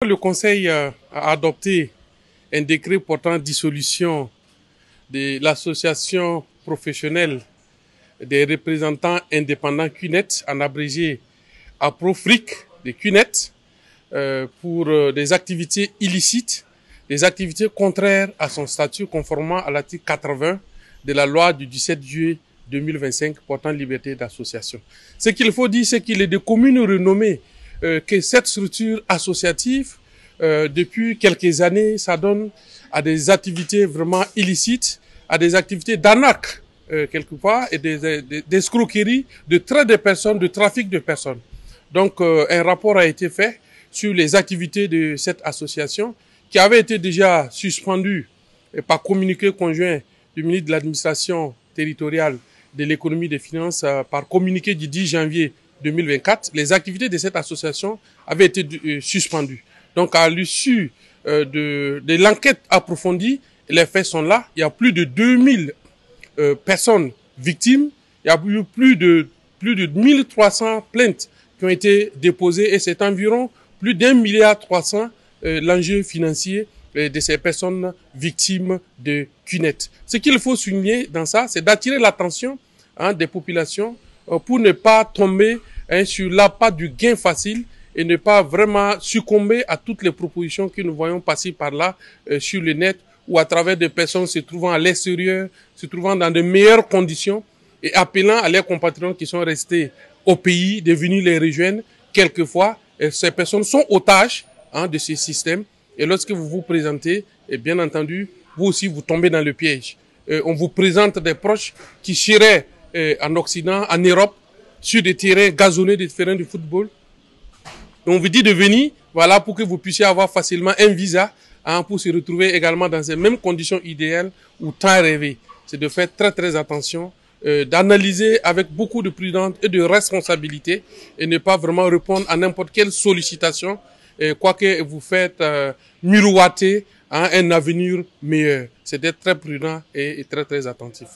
Le Conseil a adopté un décret portant dissolution de l'association professionnelle des représentants indépendants CUNET, en abrégé APROFRIC de CUNET, pour des activités illicites, des activités contraires à son statut conformément à l'article 80 de la loi du 17 juillet 2025 portant liberté d'association. Ce qu'il faut dire, c'est qu'il est de commune renommée que cette structure associative, depuis quelques années, ça donne à des activités vraiment illicites, à des activités d'arnaque, quelque part, et d'escroquerie, de trait de personnes, de trafic de personnes. Donc, un rapport a été fait sur les activités de cette association qui avait été déjà suspendue par communiqué conjoint du ministre de l'administration territoriale, de l'économie et des finances, par communiqué du 10 janvier 2024. Les activités de cette association avaient été suspendues. Donc, à l'issue de l'enquête approfondie, les faits sont là. Il y a plus de 2000 personnes victimes. Il y a eu plus de 1300 plaintes qui ont été déposées et c'est environ plus d'1,3 milliard l'enjeu financier de ces personnes victimes de CUNET. Ce qu'il faut souligner dans ça, c'est d'attirer l'attention des populations pour ne pas tomber sur l'appât du gain facile et ne pas vraiment succomber à toutes les propositions que nous voyons passer par là sur le net ou à travers des personnes se trouvant à l'extérieur, se trouvant dans de meilleures conditions et appelant à leurs compatriotes qui sont restés au pays de venir les rejoindre. Quelquefois, ces personnes sont otages de ce système et lorsque vous vous présentez, et bien entendu, vous aussi vous tombez dans le piège. On vous présente des proches qui seraient en Occident, en Europe, sur des terrains gazonnés, des terrains de football. On vous dit de venir, voilà, pour que vous puissiez avoir facilement un visa, pour se retrouver également dans ces mêmes conditions idéales ou tant rêvé. C'est de faire très attention, d'analyser avec beaucoup de prudence et de responsabilité et ne pas vraiment répondre à n'importe quelle sollicitation, quoique vous faites miroiter un avenir meilleur. C'est d'être très prudent et très attentif.